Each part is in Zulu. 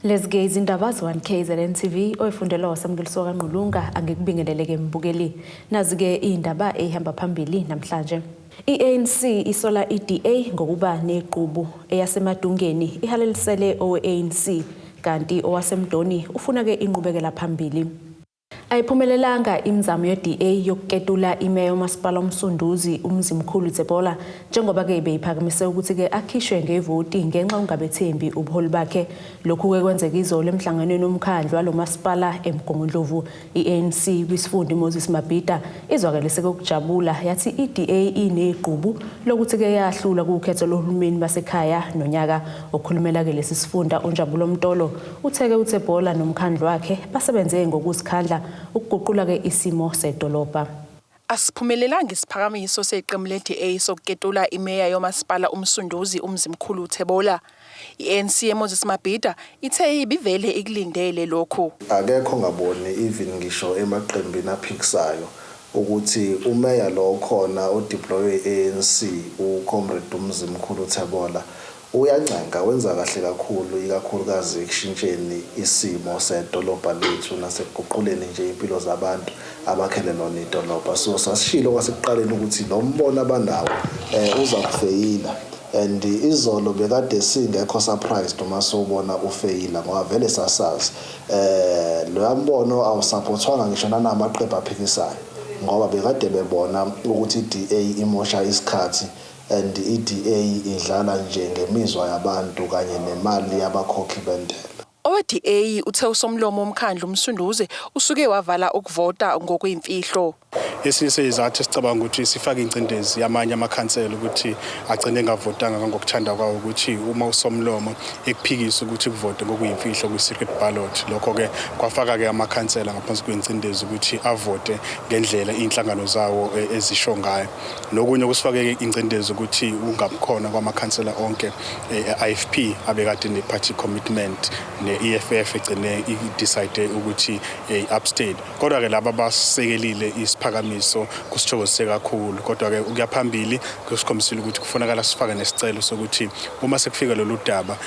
Let's gaze indaba Z1KZNTV oyifundela wasamngeliso kaNgqulunga angikubingeleleke mbukeli. Nazi-ke indaba ehamba phambili namhlanje. I-ANC Isola EDA ngokuba neqhubu eyasemadungeni ihalelisele owe-ANC kanti Owasemdoni ufuna-ke ingqubekela phambili. Ayiphumelelanga imizamo ye-DA yokuketula imeya yomasipala umsunduzi umzimkhulu Tsebola njengoba-ke beyiphakamise ukuthi-ke akhishwe ngevoti ngenxa ungabethembi ubuholi bakhe. Lokhu-ke kwenzeka izolo emhlanganweni womkhandlu walomasipala eMgungundlovu. I-ANC kwisifundo Moses Mabhida izwakalise ukujabula yathi i-DA ineqhubu lokuthi-ke yahlula kukhetho lohulumeni basekhaya nonyaka. Okhulumela-ke lesi sifunda uNjabulo Mtolo utheke uTsebola nomkhandlu wakhe basebenze ngokuzikhandla ukuguqula-ke isimo sedolobha. Asiphumelelanga isiphakamiso seqembu le-DA sokuketula imeya yomasipala umsunduzi umzimkhulu Tsebola. I-ANC Moses Mabhida ithe ibivele ikulindele lokho. Akekho ngaboni even ngisho emaqembini aphikisayo ukuthi umeya lo khona odeploywe e-ANC uComrade umzimkhulu Tsebola uyancenga wenza kahle kakhulu ikakhulukazi ekushintsheni isimo sedolobha lethu nasekuguquleni nje impilo zabantu abakhelelona idolobha. So sasishilo kwasekuqaleni ukuthi lo mbono abanawo uza kufeyila and izolo bekade singekho surprised uma sobona ufeyila ngoba vele sasazi lo mbono awusupportwanga ngisho nanamaqembu aphikisayo ngoba bekade bebona ukuthi i-DA imosha isikhathi and i-DA idlala nje ngemizwa yabantu kanye nemali yabakhokhi bentela. Owe-DA uthe usomlomo womkhandlu umsunduze usuke wavala ukuvota ngokuyimfihlo. Esinye sezizathu sicabanga ukuthi sifake incindezi yamanye amakhansela ukuthi agcine engavotanga ngokuthanda kwawo ukuthi uma usomlomo ekuphikisa ukuthi kuvote ngokuyimfihlo kwi-secret ballot. Lokho-ke kwafaka-ke amakhansela ngaphansi kwencindezi ukuthi avote ngendlela iy'nhlangano zawo ezisho ngayo. Nokunye kusifake incindezi ukuthi ungabikhona kwamakhansela onke IFP abekade ne-party commitment ne-EFF egcine i-decide ukuthi abstain. Kodwa-ke laba basekelile isiphakamiso kusithokozise kakhulu. Kodwa-ke ukuya phambili kusikhombisile ukuthi kufunakala sifake nesicelo sokuthi uma sekufika lolu daba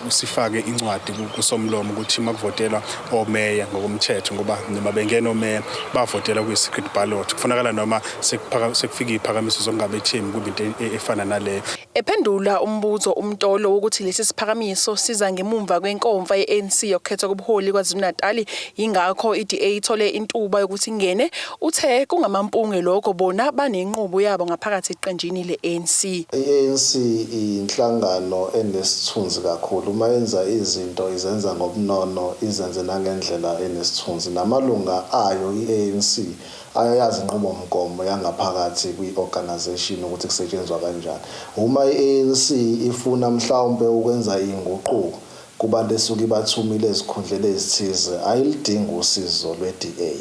sifake incwadi kusomlomo ukuthi makuvotelwa omeya ngokomthetho ngoba noma bengena omeya bavotela kwi-secret ballot. Kufunakala noma sekufika iziphakamiso zokungabethembi kube into efana naleyo. Ephendula umbuzo umtolo ukuthi lesi siphakamiso siza ngemumva kwenkomfa ye-ANC yokukhetha kubuholi kwaZulu-Natal ingakho i-DA ithole intuba yokuthi ingene. Uthe kungamampunge lokho bona banenqubo yabo ngaphakathi eqenjini le-ANC. I-ANC inhlangano enesithunzi kakhulu uma yenza izinto izenza ngobunono izenze nangendlela enesithunzi namalunga ayo i-ANC ayayazi inqubomgomo yangaphakathi kwi-organization ukuthi kusetshenzwa kanjani. Uma i-ANC ifuna mhlawumbe ukwenza inguquko kubantu esuke bathumile ezikhundleni ezithize ayilidingi usizo lwe-DA.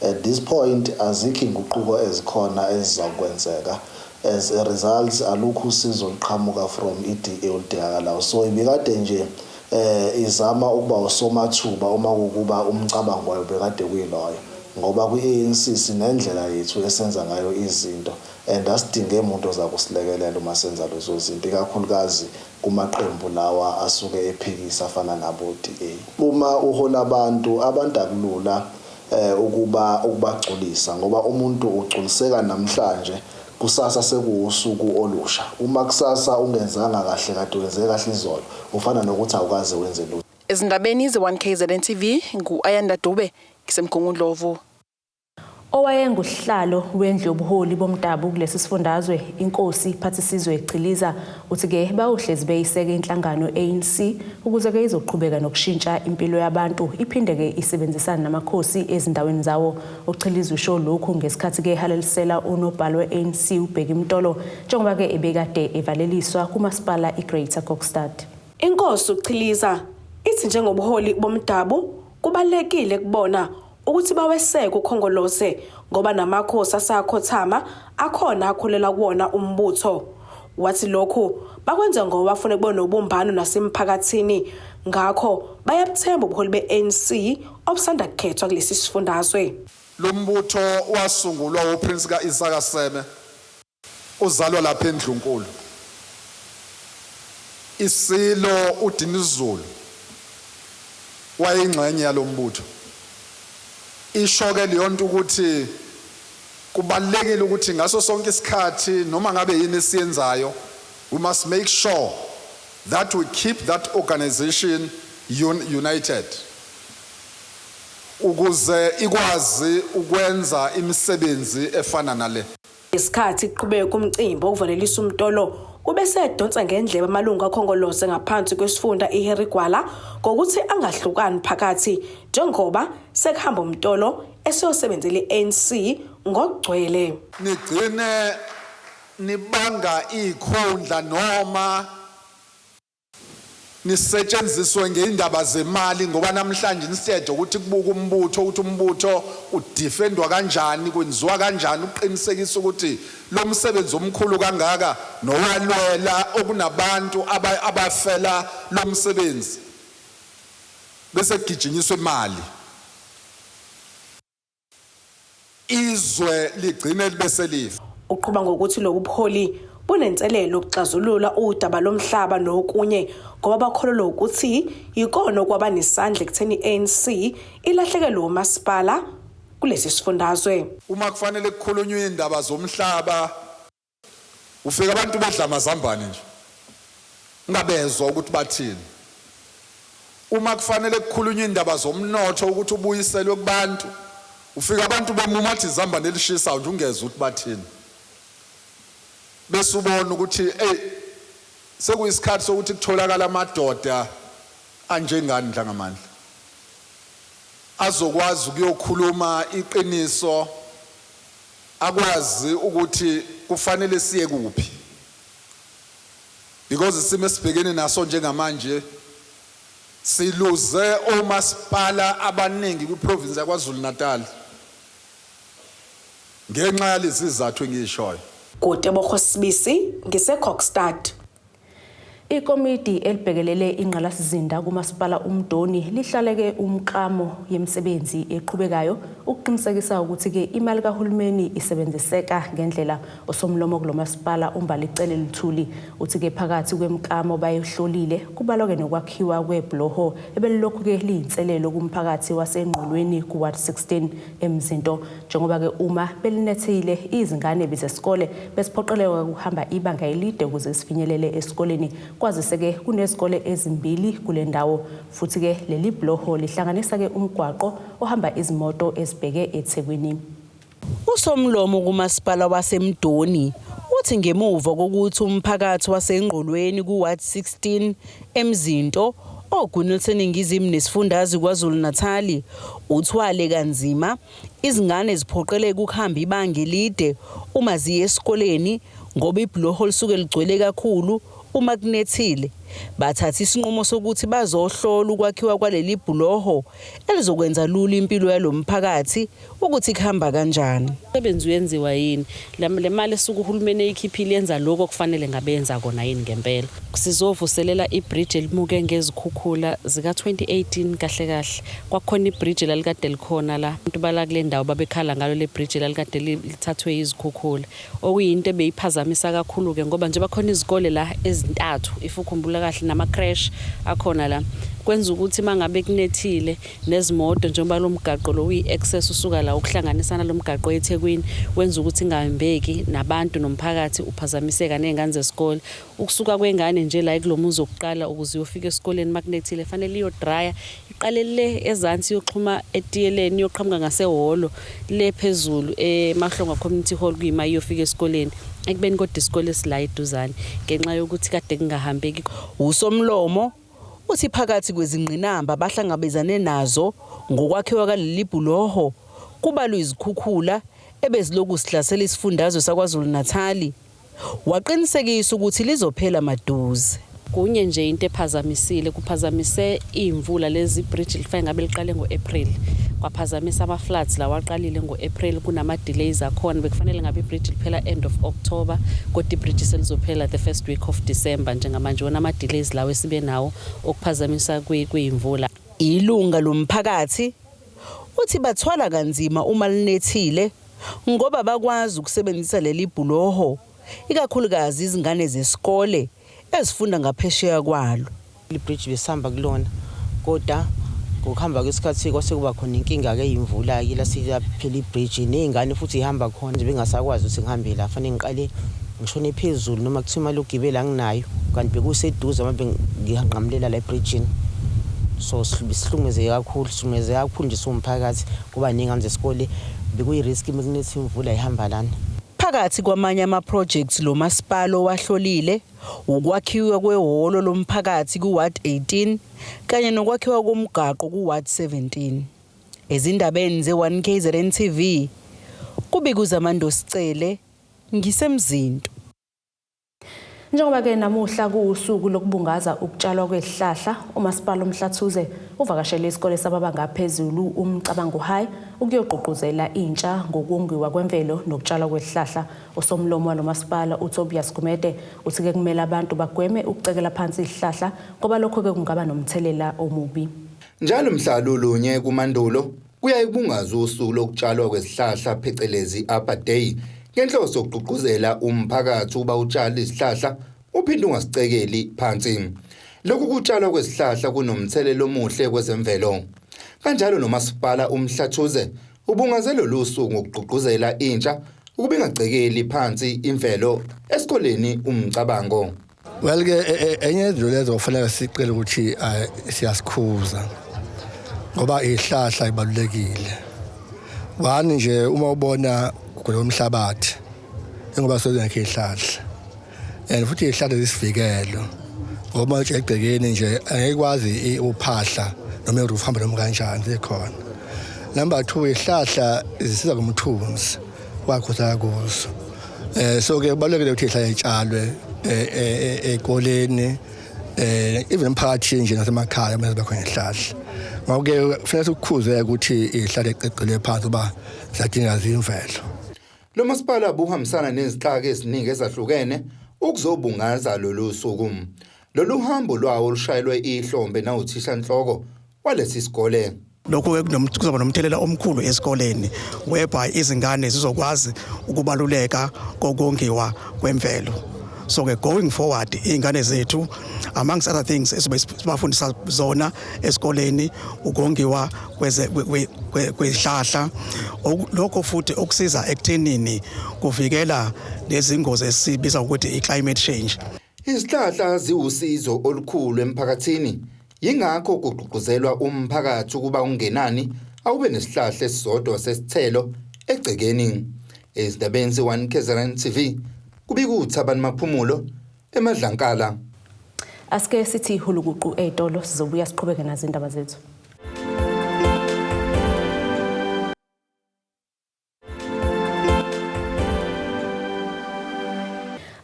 At this point azikho inguquko ezikhona ezizakwenzeka. As a result alukho usizo liqhamuka from i-DA oludingakalayo. So ibikade nje izama ukuba usomathuba uma kukuba umcabango wayo bekade kuyiloyo ngoba kwi-ANC sinendlela yethu esenza ngayo izinto and asidinge umuntu ozakusilekelela uma senza lezo zinto ikakhulukazi kumaqembu lawa asuke ephikisa afana nabo-DA. Uma uhola abantu akulula ukubagculisa ngoba umuntu ugculiseka namhlanje kusasa sekuwusuku olusha. Uma kusasa ungenzanga kahle kade wenze kahle izolo ufana nokuthi awukaze wenze lutho. Ezindabeni ze1KZNTV ngu-I-Anc ngisemgungundlovu. Owayenguhlalo wendlu yobuholi bomdabu kulesi sifundazwe inkosi Phathisizwe Chiliza uthi-ke bawuhlezi beyiseke inhlangano ANC ukuze-ke izoqhubeka nokushintsha impilo yabantu iphinde-ke isebenzisana namakhosi ezindaweni zawo. UChiliza usho lokhu ngesikhathi-ke halelisela unobhala we-ANC uBheki Mtolo njengoba-ke ebekade evaleliswa kumasipala iGreater Kokstad. Inkosi uChiliza ithi njengobuholi bomdabu kubalekile kubona ukuthi baweseke ukhongolose ngoba namakhosi asakhothama akhona akholela kuwona umbutho. Wathi lokhu bakwenza ngoba bafuna kubona ubumbano nasemphakathini ngakho bayabuthemba ubuholi be-ANC obusanda kukhethwa kulesi sifundazwe. Lo mbutho wasungulwa uPrince kaIsaka Seme uzalwa lapha eNdlunkulu. Isilo uDinizulu wayingxenye yalombutho. Isho ke leyo nto ukuthi kubalekile ukuthi ngaso sonke isikhathi noma ngabe yini esiyenzayo, we must make sure that we keep that organization united ukuze ikwazi ukwenza imisebenzi efana nale. Isikhathi iqhubeka umcimbi okuvalelisa umtolo kube sedonsa ngendlebe amalungu akhongolose ngaphansi kwesifunda iHerigwala ngokuthi angahlukani phakathi njengoba sekuhamba umtolo esiyosebenzela iANC ngokugcwele. Nigcine nibanga ikhundla noma nisetshenziswe ngeindaba zemali ngoba namhlanje instead ukuthi kubuka umbutho ukuthi umbutho udefendwa kanjani kwenziwa kanjani uqinisekisa ukuthi lo msebenzi omkhulu kangaka nowalwela okunabantu abafela lo msebenzi bese kugijinyiswa imali izwe ligcine libese lifa. Uqhuba ngokuthi lo buholi bunenselelo ukuxazulula udaba lomhlaba nokunye ngoba bakholelwa ukuthi ikona kwaba nesandla ekutheni iANC ilahlekelwe umasipala kulesi sifundazwe. Uma kufanele kukhulunywe indaba zomhlaba ufika abantu bedla amazambane nje ngabezwa ukuthi bathini. Uma kufanele kukhulunywe indaba zomnotho ukuthi ubuyiselwe kubantu ufika abantu bemumathi izambane elishisayo nje ungezwe ukuthi bathini. Bese ubona ukuthi sekuyisikhathi sokuthi kutholakala amadoda anjengani dlangamandla azokwazi ukuyokhuluma iqiniso akwazi ukuthi kufanele siye kuphi because isimo esibhekene naso njengamanje siluze omasipala abaningi kwiprovince yaKwaZulu Natal ngenxa yalezi izathu engishoyo. Kotebo Sibisi ngise-Kokstad. Ikomiti elibhekelele ingqalasizinda kumasipala uMdoni lihlaleke umklamo yemisebenzi eqhubekayo ukuqinisekisa ukuthi ke imali kahulumeni isebenziseka ngendlela osomlomo kulomasipala uMbalicele Luthuli uthi ke phakathi kwemklamo bayihlolile kubaloke nokwakhiwa kwebloho ebelilokhu ke liyinselelo kumphakathi wasengqolweni kuward 16 eMzinto njengoba ke uma belinethile izingane bizesikole besiphoqeleka kuhamba ibanga elide ukuze sifinyelele esikoleni kwazise ke kunezikole ezimbili kule ndawo futhi ke leli bloho lihlanganisa ke umgwaqo ohamba izimoto ezibheke eThekwini. Usomlomo kumasipala waseMdoni uthi ngemuva kokuthi umphakathi wasengqolweni kuward 16 eMzinto ogunyathwe eningizimu nesifundazwe kwaZulu Natal uthwale kanzima izingane ziphoqeleka ukuhamba ibanga elide uma ziye esikoleni ngoba ibloho lisuke ligcwele kakhulu uma kunethile. Bathatha isinqumo sokuthi bazohlola ukwakhiwa kwaleli bhuloho elizokwenza lula impilo yalomphakathi ukuthi kuhamba kanjani. Umsebenzi uyenziwa yini? Le mali esuku uhulumeni eyikhiphile yenza lokho okufanele ngabenza kona yini ngempela. Sizovuselela ibridge elimuke ngezikhukhula zika 2018 kahle kahle. Kwakhona ibridge lalikade likhona la. Abantu bala kule ndawo babekhala ngalo le bridge lalikade lithathwe izikhukhula. Okuyinto ebeyiphazamisa kakhulu ke ngoba nje bakhona izikole la ezintathu ifukhumbula kahle nama crash akhona la kwenza ukuthi mangabe kunethile nezimoto njengoba lo mgaqo lo uyi-access usuka la ukuhlanganisana lo mgaqo eThekwini wenza ukuthi ingahambeki nabantu nomphakathi uphazamiseka nezingane zesikole ukusuka kwengane nje la ekulomuzi okuqala ukuze uyofika esikoleni makunethile fanele iyo dryer iqale le ezansi yoxhuma etiyeleni yoqhamuka ngasehholo le phezulu eMahlonga Community Hall kuyima iyofika esikoleni ekubeni kodwa isikole sila eduzane ngenxa yokuthi kade kungahambeki. Usomlomo uthi phakathi kwezingqinamba bahlangabezane nazo ngokwakhiwa kaleli bhuloho kubalwa izikhukhula ebeziloku sihlasela isifundazwe saKwaZulu Natal waqinisekisa ukuthi lizophela maduze. Kunye nje into ephazamisile kuphazamise imvula lezi bridge lifike ngabe liqale ngoApril kwaphazamisa ama floods la waqalile ngoApril kunama delays akhona bekufanele ngabe ibridge liphela end of October kodwa ibridge selizophela the first week of December njengamanje wona ama delays lawo esibe nawo okuphazamisa kuyimvula. Ilunga lomphakathi uthi bathwala kanzima uma linethile ngoba bakwazi ukusebenzisa leli bhuloho ikakhulukazi izingane zesikole ezifunda ngaphesheya kwalo. Ibridge besihamba kulona kodwa ngokuhamba kwesikhathi kwase kuba khona inkinga ke imvula ke la siyaphela ibridge nezingane futhi ihamba khona bengasakwazi ukuthi ngihambe la fanele ngiqale ngishone phezulu noma kuthiwa imali ugibela nginayo kanti bekuseduze manje ngihanqamulela la ebridgeini so sihlumeze kakhulu nje somphakathi kuba ningane zesikole bekuyirisk mekunethi imvula ihamba lana. Phakathi kwamanye ama-projects lo masipala wahlolile ukwakhiwa kwehholo lomphakathi kuWard 18 kanye nokwakhiwa komgaqo kuWard 17. Ezindabeni ze-1KZNTV kubikuza Mando Sicele ngisemzinto. Njengoba ke namuhla kuusuku lokubungaza ukutshalwa kwezihlahla, uMasipala uMhlathuze uvakashele isikole sababanga phezulu umcabango high ukuyoqoqozela intsha ngokongiwa kwemvelo nokutshalwa kwezihlahla. Osomlomo walomasipala uTobias Gumede uthi ke kumele abantu bagweme ukucekela phansi izihlahla ngoba lokho ke kungaba nomthelela omubi. Njalo mhla lolunye kuMandulo kuyaye kubungazwa usuku lokutshalwa kwezihlahla phecelezi Upper Day ngenhloso yokuqoqozela umphakathi uba utshala izihlahla uphinde ungasicekeli phansi. Lokhu kutshalwa kwezihlahla kunomthelelo omuhle kwezemvelo. Kanjalo noMasipala uMhlathuze ubungazelo lusuku ngokuqoqozela intsha ukuba ingacekeli phansi imvelo esikoleni umcabango. Well ke enye izinto lezo kufanele sicela ukuthi siyasikhuza ngoba izihlahla ibalulekile. Wani nje uma ubona kulomhlabathi ngoba sozakhe izihlahla futhi izihlahla zisivikelo ngoba nje egcekeni nje angekwazi uphahla noma uruhamba noma kanjani zikhona. Number 2 izihlahla zisiza kumthunzi wakhoza kuzo. So ke kubalulekile ukuthi izihlahla itshalwe ekoleni even emphakathini nje nasemakhaya mase bakhona izihlahla. Ngoba kufanele ukukhuze ukuthi izihlahla eqeqelwe phansi uba zadinga zimvelo. Lo masipala buhambisana nezixaka eziningi ezahlukene ukuzobungaza lolu suku. Lolu hambo lwawo lushayelwe ihlombe na uthisha nhloko walesi isikole. Lokho kuzoba nomthelela omkhulu esikoleni whereby izingane zizokwazi ukubaluleka kokongiwa kwemvelo. So ke going forward ingane zethu amongst other things esibafundisa zona esikoleni ukongiwa kwezihlahla lokho futhi okusiza ekuthenini kuvikela lezingozi esibiza ukuthi i-climate change. Izihlahla ziwusizo olukhulu emphakathini yingakho kuqoqozelwa umphakathi ukuba ungenani awube nesihlahla esisodwa sesithelo egcekeni. Ezindabeni ze-1KZNTV kubikuthi abantu maphumulo eMadlankala. Asike sithi hulukuqu etolo sizobuya siqhubeke nazo indaba zethu.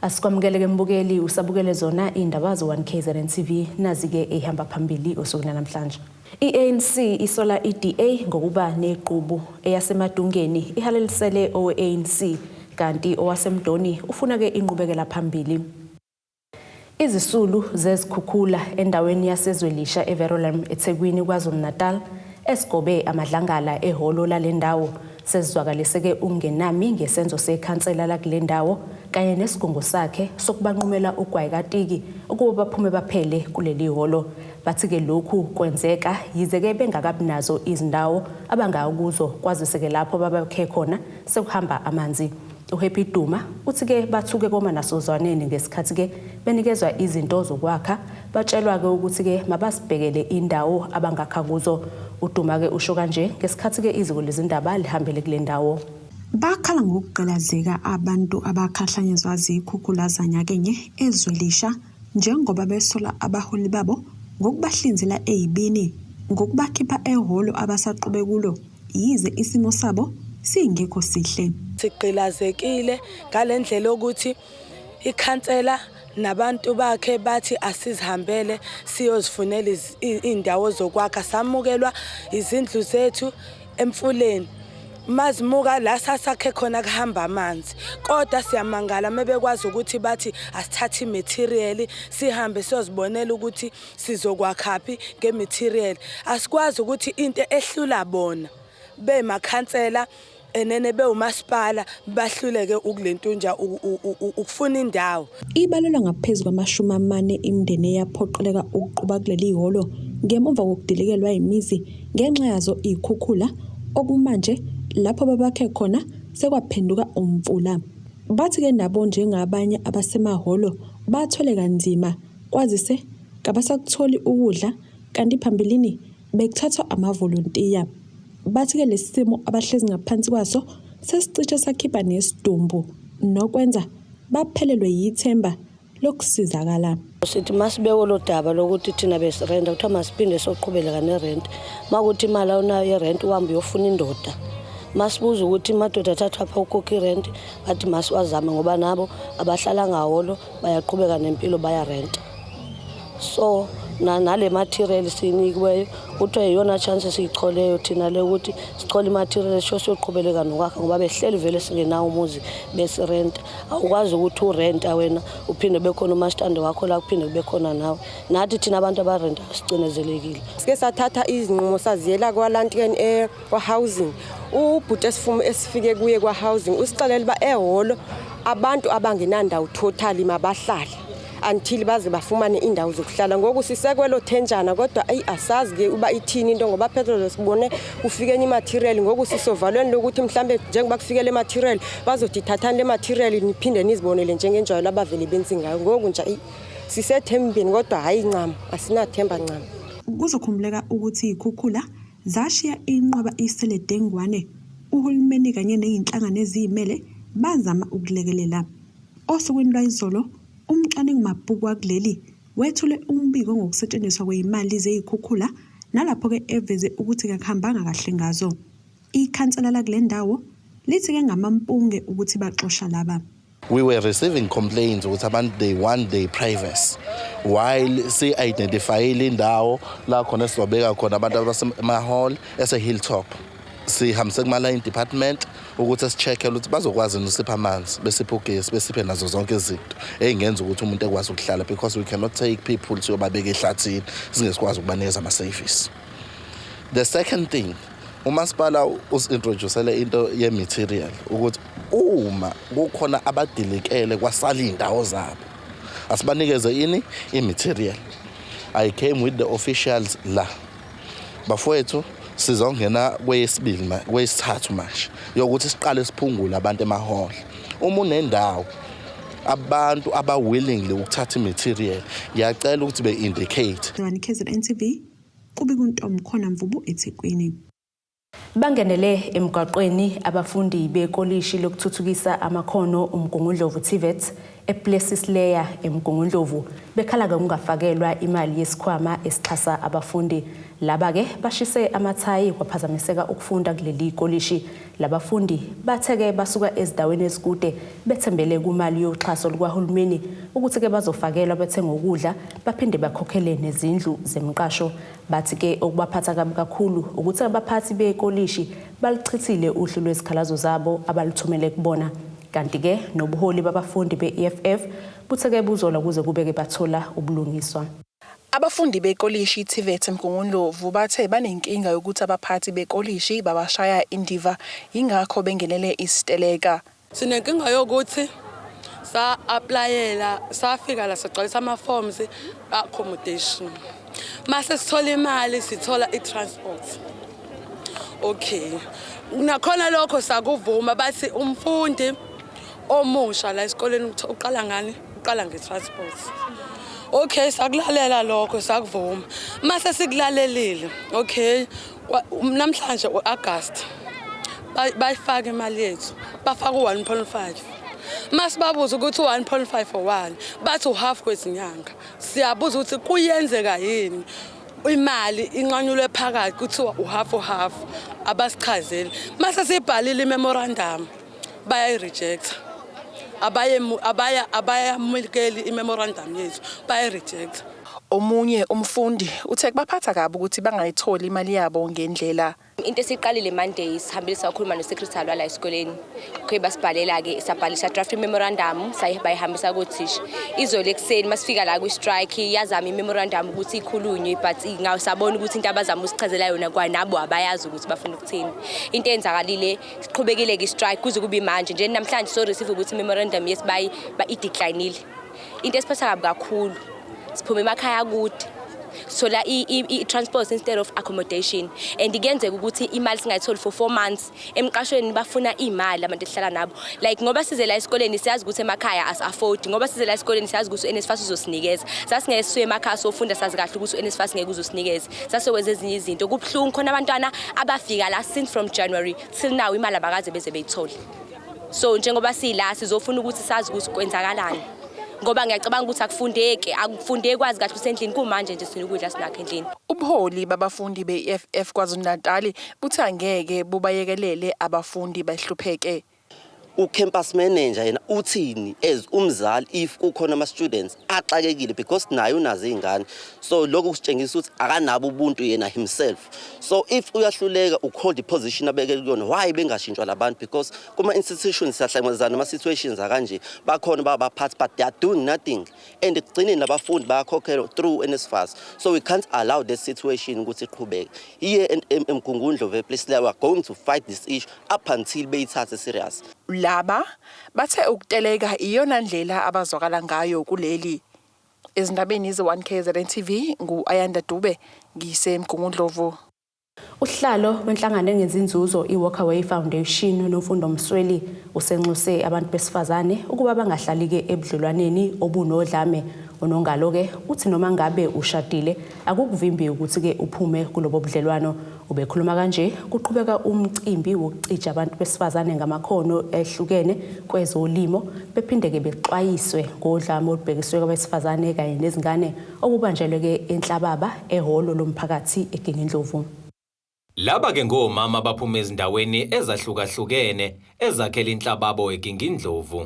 Asikwamukele ke mbukeli usabukele zona indaba zo-1KZNTV nazi-ke ehamba phambili osukwini namhlanje. I-ANC Isola EDA ngokuba neqhubu eyasemadungeni ihalelisele owe-ANC kanti Owasemdoni ufuna ke ingqubekela phambili. Izisulu zezikhukhula endaweni yasezwelisha eVerulam eThekwini KwaZulu-Natal esigobe amadlangala ehholo lalendawo sezizwakalise ungenami ngesenzo sekhansela la kule ndawo kanye nesigungu sakhe sokubanqumela ugwayikatiki ukuba baphume baphele kuleli hholo. Bathi ke lokhu kwenzeka yize ke bengakabi nazo izindawo abangakuzo kwaziseke lapho babakhe khona sekuhamba amanzi. uHappy Duma uthi ke bathuke koma nasozwaneni ngesikhathi ke benikezwa izinto zokwakha batshelwa ke ukuthi ke mabasibhekele indawo abangakha kuzo. uDuma ke usho kanje ngesikhathi ke iziko lezindaba lihambele kule ndawo. Bakhala ngokuqalazeka abantu abakhahlanyezwa zikhukhula zanyakenye ezwelisha njengoba besola abaholi babo ngokubahlinzela ezibini ngokubakhipha ehholo abasaqhube kulo yize isimo sabo singekho sihle. Siqilazekile ngalendlela ukuthi ikhansela nabantu bakhe bathi asizihambele siyozifunela indawo zokwakha. Samukelwa izindlu zethu emfuleni mazimuka la sasakhe khona kuhamba amanzi kodwa siyamangala mebekwazi ukuthi bathi asithathe imaterial sihambe siyozibonela ukuthi sizokwakhapi ngematerial. Asikwazi ukuthi into ehlula bona bemakhansela enene bewumasipala bahluleke ukulentunja ukufuna indawo. Ibalelwa ngaphezulu kwamashumi 4 imndeni yaphoqeleka ukuquba kuleli hholo ngemuva kokudilikelwa imizi ngenxa yazo ikhukhula okumanje lapho babakhe khona sekwaphenduka umfula. Bathi ke nabo njengabanye abasemaholo bathole kanzima kwazise kabasakutholi ukudla kanti phambilini bekuthathwa amavolontiya. Bathi ke lesimo abahlezi ngaphansi kwaso sesicishe sakhipha nesidumbu nokwenza baphelelwe yithemba lokusizakala. Sithi masibeke lo daba lokuthi thina besirenta kuthiwa masiphinde soqhubeleka nerent. Makuthi imali awunayo yerent uhambe uyofuna indoda. Masibuza ukuthi madoda athathwa apha ukhokha irent bathi masiwazame ngoba nabo abahlala ngawolo bayaqhubeka nempilo bayarenta. So nale material sinikiweyo kuthiwa iyona chance siyicholeyo thina le ukuthi sichole material siyoqhubeleka nokwakha ngoba behleli vele singenawo umuzi besirenta. Awukwazi ukuthi urenta wena uphinde bekhona umastande wakho la kuphinde kube khona nawe. Nathi thina abantu abarenta sicenezelekile. Sike sathatha izinqumo saziyela kwalantikeni kwa housing. Ubhuti esifume esifike kuye kwa housing usixelela ba ehholo abantu abangenandawo totally mabahlala until baze bafumane indawo zokuhlala. Ngoku sisekwelo thenjana kodwa asazi ke uba ithini into ngoba phezulu sibone kufike ni material ngoku sisovalweni lokuthi mhlambe njengoba kufike le material bazothi thathani le material niphinde nizibonele njengenjalo abaveli benzi ngayo. Ngoku nje sisethembeni kodwa hayi ncam asinathemba ncam. Kuzokhumbuleka ukuthi ikhukhula zashiya inqwaba iseledengwane. Uhulumeni kanye nezinhlangano ezimele bazama ukulekelela. Osukwini lwayizolo umcwaningi mabhuku wakuleli wethule umbiko ngokusetshenziswa kwezimali zezikhukhula nalapho ke eveze ukuthi kakuhambanga kahle ngazo. Ikhansela la kule ndawo lithi ke ngamampunge ukuthi baxosha laba. We were receiving complaints ukuthi abantu they want their privacy while si identify indawo la khona sizobeka khona abantu abasemahall ese hilltop. Sihambise kuma line department ukuthi sicheck ukuthi bazokwazi ukusipha amanzi besipha ugesi besiphe nazo zonke izinto engenza ukuthi umuntu ekwazi ukuhlala because we cannot take people to babeke ehlathini singesikwazi ukubanikeza ama service. The second thing umasipala usintroducele into ye material ukuthi uma kukhona abadilikele kwasala indawo zabo asibanikeze ini imaterial. I came with the officials la bafowethu sizongena kwesibili kwesithathu manje yokuthi siqale siphungule abantu emaholo. Uma unendawo abantu aba willingly ukuthatha imaterial ngiyacela ukuthi be indicate. KZNTV Ngokuba Mvubu eThekwini. Bangenele emgwaqweni abafundi bekolishi lokuthuthukisa amakhono uMgungundlovu TVET ePlaces Layer eMgungundlovu bekhala ngokungafakelwa imali yesikhwama esixhasa abafundi. Laba ke bashise amathayi kwaphazamiseka ukufunda kuleli kolishi. Labafundi batheke basuka ezidaweni ezikude bethembele kumali yoxhaso lukahulumeni ukuthi ke bazofakelwa bethenga ukudla baphinde bakhokhele nezindlu zemqasho. Bathi ke okubaphatha kabi kakhulu ukuthi abaphathi bekolishi balichithile uhlu lwezikhalazo zabo abaluthumele kubona. Kanti ke nobuholi babafundi beEFF butheke buzola kuze kubeke bathola ubulungiswa. Abafundi bekolishi TVET eMgungundlovu bathe banenkinga yokuthi abaphathi bekolishi babashaya indiva ingakho bengenele isiteleka. Sinenkinga yokuthi sa-applyela safika la sicalisa ama-forms accommodation. Mase sithola imali sithola i-transport. Okay. Nakhona lokho sakuvuma bathi umfundi omusha la esikoleni uqala ngani? Uqala nge-transport. Okay, sakulalela lokho sakuvuma. Mase sikulalelile. Okay. Namhlanje uAugust. Bayifaka imali yethu. Bafaka u1.5. Masibabuza ukuthi u1.5 for 1, bathi uhalf kwezinyanga. Siyabuza ukuthi kuyenzeka yini? Imali inqanyulwe phakathi kuthiwa uhalf abasichazeli. Mase sibhalile imemorandum bayayi-reject. Abayamukeli imemorandum yethu bayayi-reject. Omunye umfundi uthe kubaphatha kabi ukuthi bangayitholi imali yabo ngendlela. Into esiqalile Monday sihambile sakhuluma no-secretary wala esikoleni. Okay, basibhalela ke sabhalisha draft memorandum bayihambisa kothisha. Izolo ekseni masifika la kwi-strike yazama imemorandum ukuthi ikhulunywe but ngawusabona ukuthi into abazama usichazela yona kwanabo abayazi ukuthi bafuna ukuthini. Into enzakalile siqhubekile ke-strike kuze kube manje nje namhlanje so receive ukuthi memorandum yes ba i-declineile. Into esiphatha kabi kakhulu. Siphume emakhaya kude sola i-transport instead of accommodation. And kuyenzeka ukuthi imali singayitholi for 4 months emqashweni bafuna imali abantu ehlala nabo. Like ngoba size la esikoleni siyazi ukuthi emakhaya as-afford, ngoba size la esikoleni siyazi ukuthi uNSFAS uzosinikeza. Sasingesiwe emakhaya sofunda sazi kahle ukuthi uNSFAS ngeke uzosinikeza. Sasokwenza ezinye izinto kubhlungu khona abantwana abafika la since from January till now imali abakaze beze beyithole. So njengoba sila sizofuna ukuthi sazi ukuthi kwenzakalani. Ngoba ngiyacabanga ukuthi akufundeki kwazi kahle usendlini kumanje nje sina ukudla sinakho endlini. Ubuholi babafundi be-EFF KwaZulu-Natal buthi angeke bubayekelele abafundi bahlupheke. U-campus manager yena uthini as umzali if kukhona ama-students axakekile because naye unazo iy'ngane, so lokho kusitshengisa ukuthi akanabo ubuntu yena himself. So if uyahluleka ukuhold i-position abekele kuyona, why bengashintshwa labantu? Because kuma-institutions siyahlangabezana nama-situations akanje, bakhona babaphathi but they are doing nothing and ekugcineni labafundi bayakhokhelwa through NSFAS. So we can't allow this situation ukuthi iqhubeke. Here eMgungundlo we are going to fight this issue up until beyithathe serious. Laba bathe ukuteleka iyona ndlela abazwakala ngayo kuleli. Ezindabeni ze-1KZNTV ngu-I-Anc ngisemgungundlovu. Uhlalo wenhlangano engezinzuzo i-Walkaway Foundation nofundo msweli usenxuse abantu besifazane ukuba bangahlali-ke ebudlelwaneni obunodlame. Unongalo-ke uthi noma ngabe ushadile akukuvimbi ukuthi-ke uphume kulobo budlelwano. Ubekhuluma kanje kuqhubeka umcimbi wokucija abantu besifazane ngamakhono ehlukene kwezolimo bephinde-ke bexwayiswe ngodlame olubhekiswe kwabesifazane kanye nezingane obubanjelwe-ke enhlababa ehholo lomphakathi eGingindlovu. Laba ke ngomama baphuma ezindaweni ezahlukahlukene ezakhela inhlababo eGingindlovu.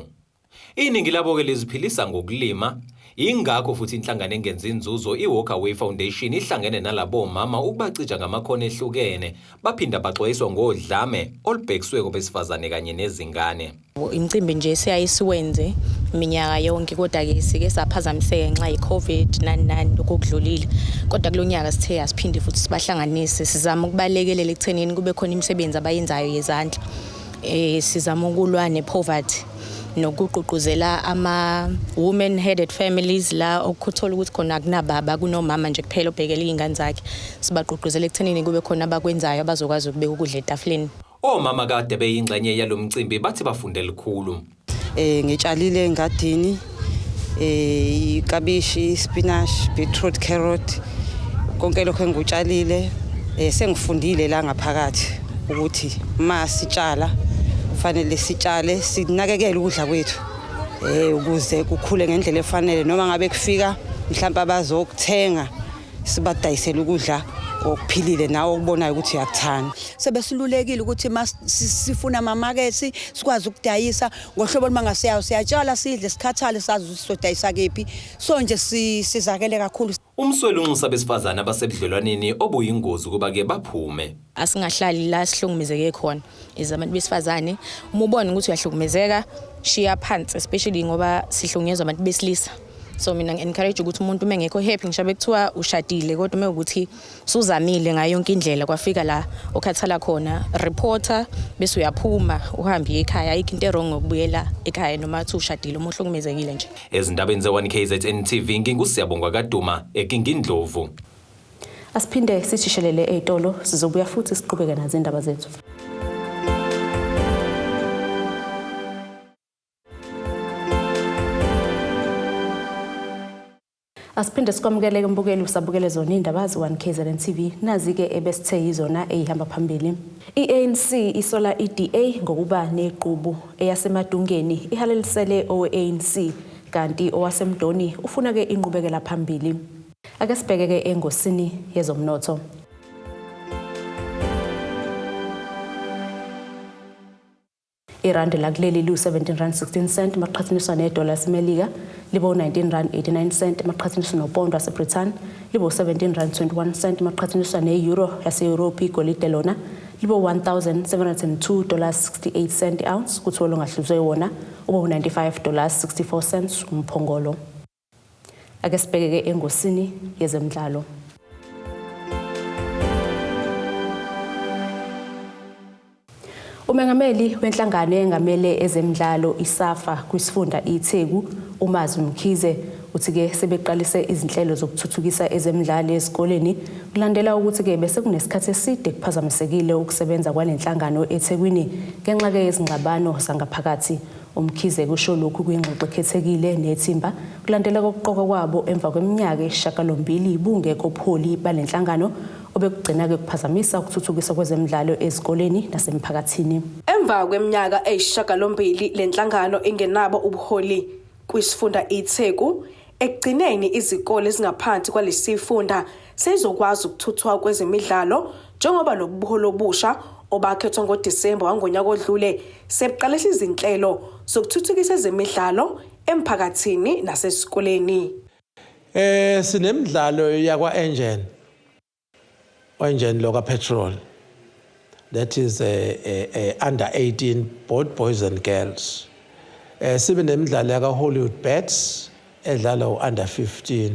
Iningi labo ke liziphilisa ngokulima, ingakho futhi inhlangano engenza inzuzo i-Walkaway Foundation ihlangene nalabo mama ukubacija ngamakhono ehlukene baphinda baxwayiswa ngodlame olubhekiswe kwabesifazane kanye nezingane. Imicimbi nje siyayisiwenze iminyaka yonke kodwa ke sike saphazamiseka ngenxa ye-COVID nani lokudlulile. Kodwa kulonyaka sithe asiphinde futhi sibahlanganise sizama ukubalekelela ekuthenini kube khona imisebenzi abayenzayo yezandla. Sizama ukulwa ne-poverty nokuqhuquzela ama-women headed families la okuthola ukuthi khona kunababa kunomama nje kuphela obhekela izingane zakhe. Sibaqhuquzela ekuthenini kube khona abakwenzayo abazokwazi ukubeka ukudla etafuleni. Omama kade beyingxenye yalomcimbi bathi bafunde likhulu. Ngitshalile engadini ikabishi, spinach, beetroot, carrot, konke lokho engikutshalile. Sengifundile la ngaphakathi ukuthi ma sitshala fanele sitshale sinakekele ukudla kwethu ukuze kukhule ngendlela efanele, noma ngabe kufika mhlawumbe abazokuthenga sibadayisela ukudla okuphilile nawe okubonayo ukuthi uyakuthanda. Sebesilulekile ukuthi sifuna amamaketsi sikwazi ukudayisa ngohlobo olumangaseyayo, siyatshala sidle sikhathale sazi ukuthi sodayisa kephi, so nje sizakele kakhulu. Umsweli unxusa besifazane abasebudlelwaneni obuyingozi kuba ke baphume. Asingahlali la sihlungumezeke khona abantu besifazane. Uma ubona ukuthi uyahlukumezeka shiya phansi, especially ngoba sihlungezwa abantu besilisa. So mina ngi-encourage ukuthi umuntu uma ngekho happy ngisho bekuthiwa ushadile kodwa uma ukuthi usuzamile ngayo yonke indlela kwafika la okhathala khona reporter bese uyaphuma uhambe ekhaya. Ayikho into wrong ngokubuyela ekhaya noma uthi ushadile uma uhlukumezekile nje. Ezindabeni ze-1KZNTV ngingusiyabongwa kaDuma eGingindlovu. Asiphinde sithishelele ey'tolo sizobuya futhi siqhubeke nazo indaba zethu. Asiphinde sikwamukele umbukeli usabukele zona indaba ze-1KZNTV nazi-ke ebesithe yizona eyihamba phambili. I-ANC Isola EDA ngokuba neqhubu eyasemadungeni ihalelisele owe-ANC kanti Owasemdoni ufuna-ke ingqubekela phambili. Ake sibheke-ke engosini yezomnotho. Irandi lakuleli lu-17.16 maqhathaniswa nedola laseMelika libo 19.89 maqhathaniswa nopondo waseBrithani libo 17.21 maqhathaniswa ne-euro yase-Europe igolide lona libo $1,702.68 ounce kuthi olungahluzwe wona ubo $95.64 umphongolo. Ake sibheke-ke engosini yezemidlalo. Umengameli wenhlangano engamele ezemidlalo ISAFA kwisifunda iTheku uMazi Mkhize uthi-ke sebeqalise izinhlelo zokuthuthukisa ezemidlalo ezikoleni kulandela ukuthi-ke bese kunesikhathi eside kuphazamisekile ukusebenza kwalenhlangano eThekwini ngenxa-ke yezingxabano zangaphakathi. Umkhize kusho lokhu kwingxoxo ekhethekile nethimba kulandela kokuqoka kwabo emva kweminyaka 8 bungekho ubuholi balenhlangano obekugcina-ke kuphazamisa ukuthuthukiswa kwezemidlalo ezikoleni nasemphakathini. Emva kweminyaka 8 lenhlangano engenabo ubuholi kwisifunda iTheku, ekugcineni izikole ezingaphansi kwalesifunda sezokwazi ukuthuthwa kwezemidlalo njengoba lobuholi obusha obakhethwa ngoDisemba wangonyaka odlule sebeqalisa izinhlelo zokuthuthukisa ezemidlalo emphakathini nasesikoleni. Sinemidlalo yakwa Engine loka petrol. That is under 18 both boys and girls. Sibe nemidlalo yaka Hollywood Bets edlala under 15.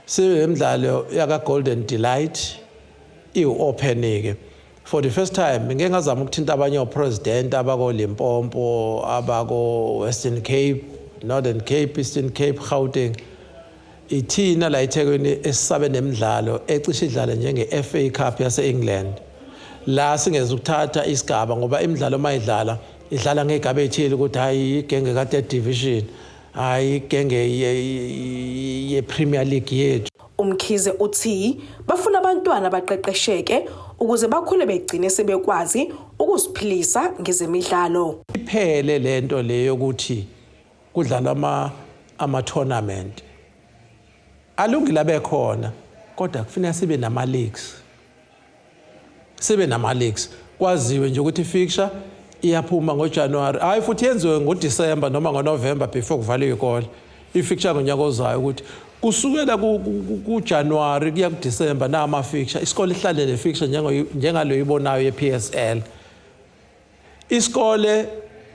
Sibe nemidlalo yaka Golden Delight opening. For the first time ngeke ngazama ukuthinta abanye opresident abako Limpopo, abako Western Cape, Northern Cape, Eastern Cape, Gauteng. Ithina la eThekwini esisabe nemidlalo ecishe idlala njenge FA Cup yase England. La singeza ukuthatha isigaba ngoba imidlalo mayidlala idlala ngegaba ethile ukuthi hayi igenge ka 3rd division, hayi igenge ye Premier League yethu. Umkhize uthi bafuna abantwana baqeqesheke ukuze bakhule begcine sebekwazi ukuziphilisa ngezemidlalo. Iphele lento leyo ukuthi kudlala ama tournament. Alungile abekhona kodwa kufanele sibe nama leagues. Sibe nama leagues. Kwaziwe nje ukuthi fixture iyaphuma ngoJanuary. Hayi futhi yenziwe ngoDisemba noma ngoNovember before kuvaliwe ikole. Ifixture ngonyaka ozayo ukuthi kusukela kuJanuary kuya kuDisemba na ama fixture isikole ihlale le fixture njengalo ibonayo yePSL. Isikole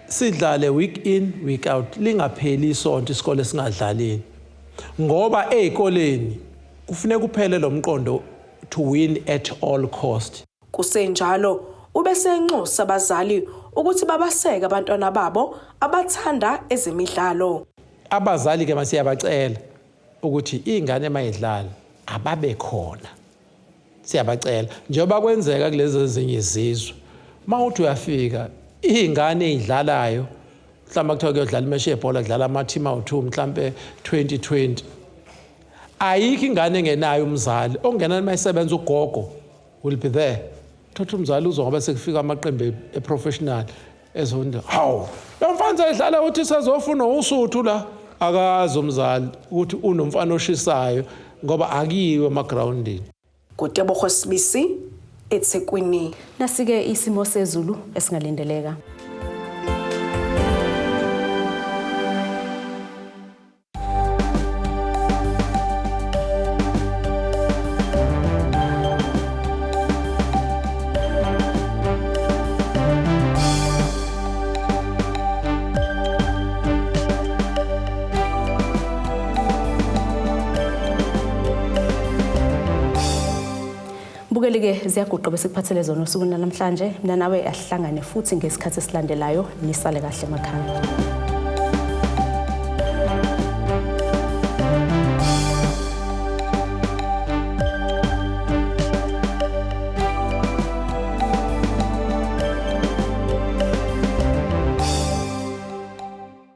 sidlale week in week out lingapheli isonto isikole singadlalini. Ngoba ezikoleni kufanele kuphele lo mqondo to win at all cost. Kusenjalo ubesenxusa abazali ukuthi babaseke abantwana babo abathanda ezemidlalo. Abazali ke masiyabacela ukuthi izingane mayidlala ababe khona. Siyabacela njengoba kwenzeka kulezi ezinye izizwe. Mawuthi uyafika izingane ezidlalayo mhlawumbe kuthiwa kuyodlala imeshi yebhola kudlala ama-team awu-2 mhlawumbe 2020. Ayikho ingane engenayo umzali ongenani mayisebenza ugogo will be there. Thatha umzali uzwa ngoba sekufika amaqembu eprofessional ezonto. Hawu lo mfana edlala uthi sezofuna usuthu la akazi umzali ukuthi unomfana oshisayo ngoba akiwe emagroundini. Ngokuba Sibisi eThekwini. Nasike isimo sezulu esingalindeleka. Bukeli-ke ziyaguqa bese kuphathele zona usuku namhlanje. Mina nawe asihlangane futhi ngesikhathi esilandelayo. Nisale kahle emakhaya.